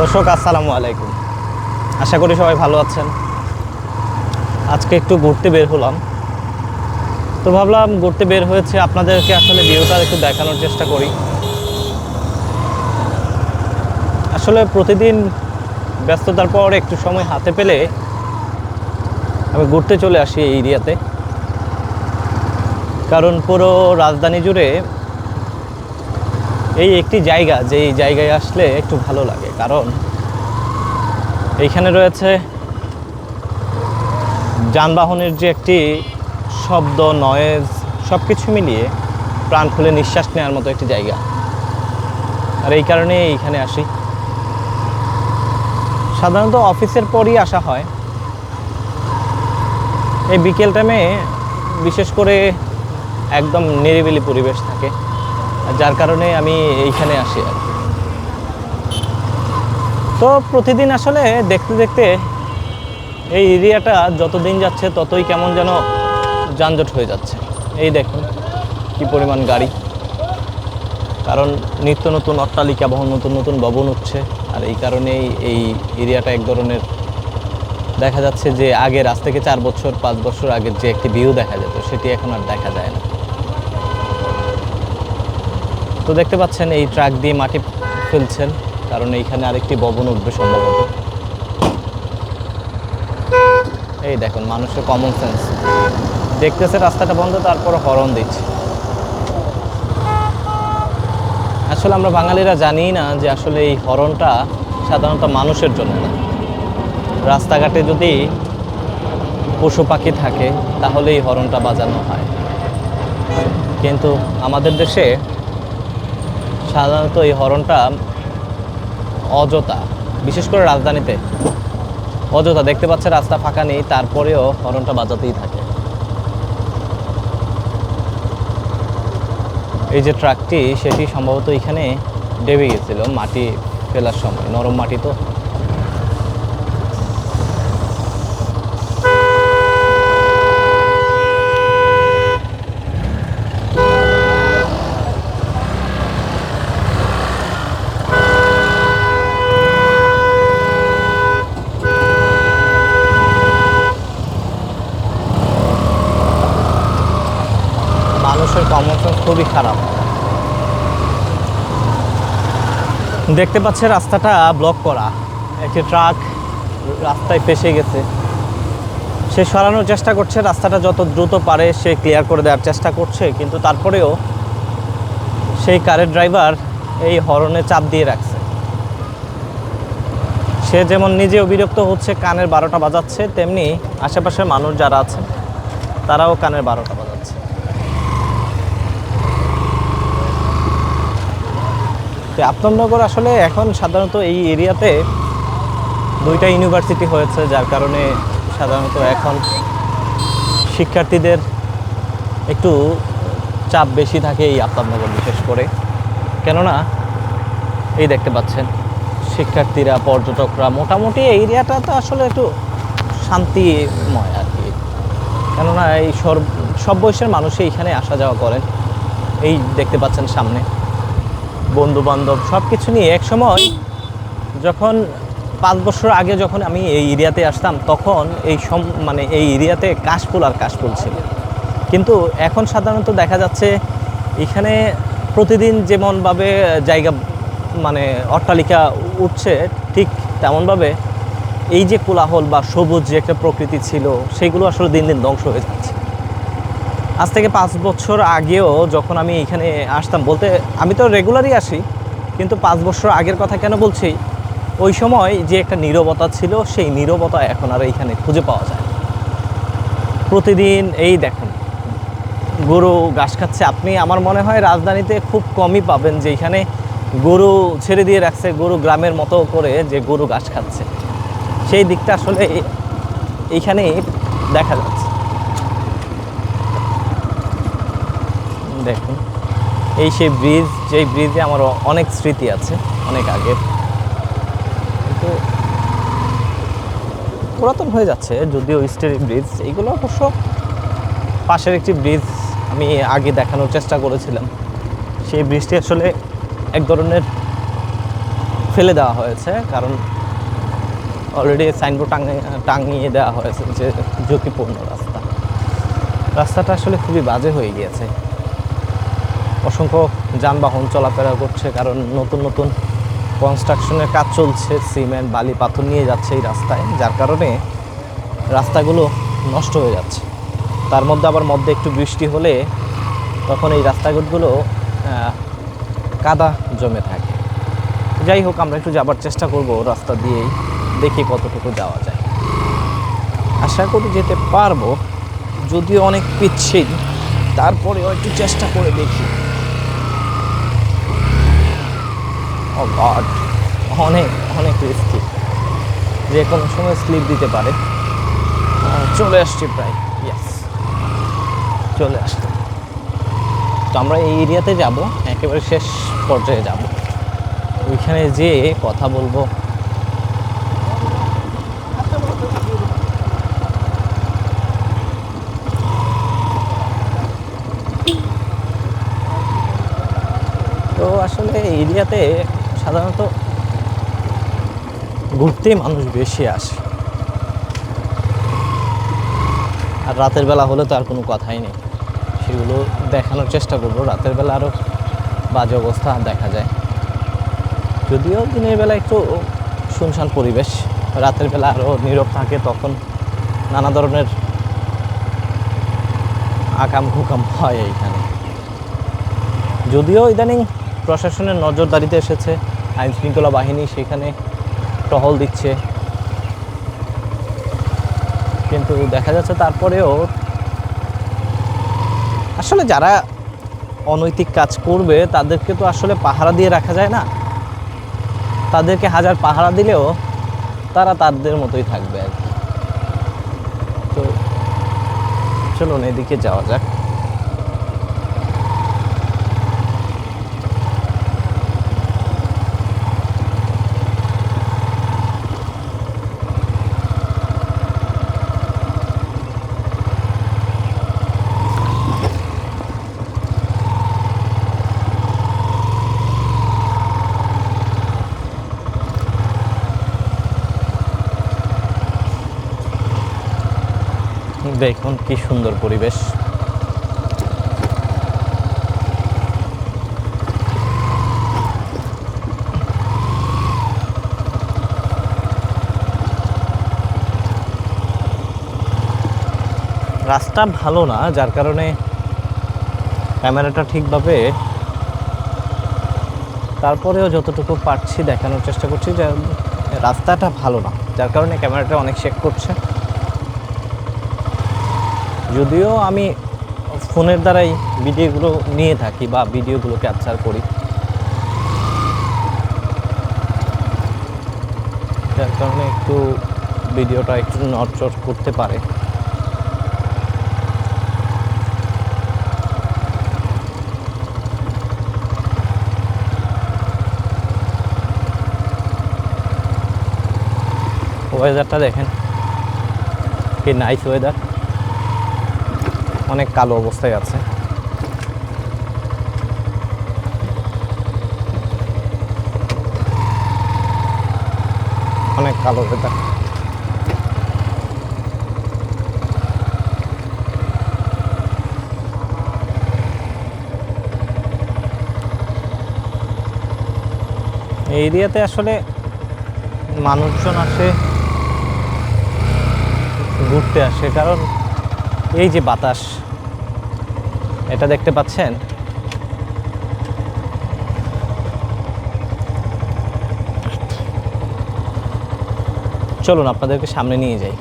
দর্শক আসসালামু আলাইকুম, আশা করি সবাই ভালো আছেন। আজকে একটু ঘুরতে বের হলাম, তো ভাবলাম ঘুরতে বের হয়েছে আপনাদেরকে আসলে ভিউটা একটু দেখানোর চেষ্টা করি। আসলে প্রতিদিন ব্যস্ততার পর একটু সময় হাতে পেলে আমি ঘুরতে চলে আসি এই এরিয়াতে, কারণ পুরো রাজধানী জুড়ে এই একটি জায়গা, যে এই জায়গায় আসলে একটু ভালো লাগে, কারণ এইখানে রয়েছে যানবাহনের যে একটি শব্দ, নয়েজ, সব কিছু মিলিয়ে প্রাণ খুলে নিঃশ্বাস নেওয়ার মতো একটি জায়গা। আর এই কারণে এইখানে আসি। সাধারণত অফিসের পরই আসা হয়। এই বিকেল টাইমে বিশেষ করে একদম নিরিবিলি পরিবেশ থাকে, যার কারণে আমি এইখানে আসি আর কি। তো প্রতিদিন আসলে দেখতে দেখতে এই এরিয়াটা যত দিন যাচ্ছে ততই কেমন যেন যানজট হয়ে যাচ্ছে। এই দেখুন কি পরিমাণ গাড়ি, কারণ নিত্য নতুন অট্টালিকা, নতুন নতুন ভবন উঠছে। আর এই কারণেই এই এরিয়াটা এক ধরনের দেখা যাচ্ছে যে আগের আজ থেকে 4 বছর 5 বছর আগের যে একটি ভিউ দেখা যেত সেটি এখন আর দেখা যায় না। তো দেখতে পাচ্ছেন এই ট্রাক দিয়ে মাটি ফেলছেন, কারণ এইখানে আরেকটি ভবন উঠবে সম্ভবত। এই দেখুন মানুষের কমন সেন্স, দেখতেছে রাস্তাটা বন্ধ তারপর হর্ন দিচ্ছে। আসলে আমরা বাঙালিরা জানি না যে আসলে এই হর্নটা সাধারণত মানুষের জন্য না। রাস্তাঘাটে যদি পশু পাখি থাকে তাহলে এই হর্নটা বাজানো হয়, কিন্তু আমাদের দেশে সাধারণত এই হর্নটা অযথা, বিশেষ করে রাজধানীতে অযথা। দেখতে পাচ্ছে রাস্তা ফাঁকা নেই, তারপরেও হর্নটা বাজাতেই থাকে। এই যে ট্রাকটি, সেটি সম্ভবত এখানে ডেবে গেছিল মাটি ফেলার সময়, নরম মাটি তো। মানুষের কমন সেন্স খুবই খারাপ। দেখতে পাচ্ছে রাস্তাটা ব্লক করা, একটি ট্রাক রাস্তায় ফেসে গেছে। সে সরানোর চেষ্টা করছে, রাস্তাটা যত দ্রুত পারে সে ক্লিয়ার করে দেওয়ার চেষ্টা করছে, কিন্তু তারপরেও সেই কারের ড্রাইভার এই হর্নে চাপ দিয়ে রাখছে। সে যেমন নিজেও বিরক্ত হচ্ছে, কানের 12টা বাজাচ্ছে, তেমনি আশেপাশের মানুষ যারা আছে তারাও কানের 12টা বাজাচ্ছে। আপনারনগর আসলে এখন সাধারণত এই এরিয়াতে 2টা ইউনিভার্সিটি হয়েছে, যার কারণে সাধারণত এখন শিক্ষার্থীদের একটু চাপ বেশি থাকে এই আপনারনগর বিশেষ করে। কেননা এই দেখতে পাচ্ছেন শিক্ষার্থীরা, পর্যটকরা, মোটামুটি এই এরিয়াটা তো আসলে একটু শান্তিময় আর কি। কেননা এই সব বয়সের মানুষই এখানে আসা যাওয়া করেন। এই দেখতে পাচ্ছেন সামনে বন্ধু বান্ধব সব কিছু নিয়ে। এক সময় যখন 5 বছর আগে যখন আমি এই এরিয়াতে আসতাম, তখন এই এরিয়াতে কাশফুল আর কাশফুল ছিল, কিন্তু এখন সাধারণত দেখা যাচ্ছে এখানে প্রতিদিন যেমনভাবে জায়গা অট্টালিকা উঠছে, ঠিক তেমনভাবে এই যে কোলাহল বা সবুজ যে একটা প্রকৃতি ছিল সেগুলো আসলে দিন দিন ধ্বংস হয়ে যাচ্ছে। আজ থেকে 5 বছর আগেও যখন আমি এখানে আসতাম, বলতে আমি তো রেগুলারই আসি, কিন্তু 5 বছর আগের কথা কেন বলছি, ওই সময় যে একটা নীরবতা ছিল সেই নীরবতা এখন আর এইখানে খুঁজে পাওয়া যায়। প্রতিদিন এই দেখুন গরু ঘাস খাচ্ছে। আপনি, আমার মনে হয় রাজধানীতে খুব কমই পাবেন যে এখানে গরু ছেড়ে দিয়ে রাখছে, গরু গ্রামের মতো করে যে গরু ঘাস খাচ্ছে, সেই দিকটা আসলে এইখানে দেখা যাচ্ছে। দেখুন এই সেই ব্রিজ, যেই ব্রিজে আমার অনেক স্মৃতি আছে অনেক আগের, কিন্তু পুরাতন হয়ে যাচ্ছে যদিও স্টিল ব্রিজ। এইগুলো অবশ্য পাশের একটি ব্রিজ আমি আগে দেখানোর চেষ্টা করেছিলাম। সেই ব্রিজটি আসলে এক ধরনের ফেলে দেওয়া হয়েছে, কারণ অলরেডি সাইনবোর্ড টাঙিয়ে দেওয়া হয়েছে যে ঝুঁকিপূর্ণ রাস্তাটা আসলে খুবই বাজে হয়ে গিয়েছে। অসংখ্য যানবাহন চলাফেরা করছে, কারণ নতুন নতুন কনস্ট্রাকশনের কাজ চলছে, সিমেন্ট বালি পাথর নিয়ে যাচ্ছে এই রাস্তায়, যার কারণে রাস্তাগুলো নষ্ট হয়ে যাচ্ছে। তার মধ্যে আবার একটু বৃষ্টি হলে তখন এই রাস্তাঘাটগুলো কাদা জমে থাকে। যাই হোক, আমরা একটু যাবার চেষ্টা করব রাস্তা দিয়েই, দেখি কতটুকু যাওয়া যায়। আশা করি যেতে পারবো, যদিও অনেক পিচ্ছিল, তারপরেও একটু চেষ্টা করে দেখি। ও গড, অনেক অনেক রিস্কি, যে কোনো সময় স্লিপ দিতে পারে। চলে আসছি প্রায়, ইয়েস চলে আসছি। তো আমরা এই এরিয়াতে যাব, একেবারে শেষ পর্যায়ে যাব, ওইখানে যেয়ে কথা বলবো। তো আসলে এরিয়াতে সাধারণত ঘুরতেই মানুষ বেশি আসে, আর রাতের বেলা হলে তো আর কোনো কথাই নেই, সেগুলো দেখানোর চেষ্টা করবো। রাতের বেলা আরও বাজে অবস্থা দেখা যায়, যদিও দিনের বেলা একটু শুনশান পরিবেশ, রাতের বেলা আরও নীরব থাকে, তখন নানা ধরনের আকাম কুকাম হয় এইখানে। যদিও ইদানিং প্রশাসনের নজরদারিতে এসেছে, আইন শৃঙ্খলা বাহিনী সেখানে টহল দিচ্ছে, কিন্তু দেখা যাচ্ছে তারপরেও আসলে যারা অনৈতিক কাজ করবে তাদেরকে তো আসলে পাহারা দিয়ে রাখা যায় না। তাদেরকে হাজার পাহারা দিলেও তারা তাদের মতোই থাকবে আর কি। তো চলুন এদিকে যাওয়া যাক। দেখুন কি সুন্দর পরিবেশ। রাস্তা ভালো না, যার কারণে ক্যামেরাটা ঠিকভাবে, তারপরেও যতটুকু পারছি দেখানোর চেষ্টা করছি যে রাস্তাটা ভালো না, যার কারণে ক্যামেরাটা অনেক শেক করছে। যদিও আমি ফোনের দ্বারাই ভিডিওগুলো নিয়ে থাকি বা ভিডিওগুলো ক্যাপচার করি, যার কারণে একটু ভিডিওটা একটু নড়চড় করতে পারে। ওয়েদারটা দেখেন কি নাইস ওয়েদার, অনেক কালো অবস্থায় আছে। অনেক কালো ওয়েদার। এই এরিয়াতে আসলে মানুষজন আসে, ঘুরতে আসে, কারণ এই যে বাতাস এটা দেখতে পাচ্ছেন, চলুন আপনাদেরকে সামনে নিয়ে যাই।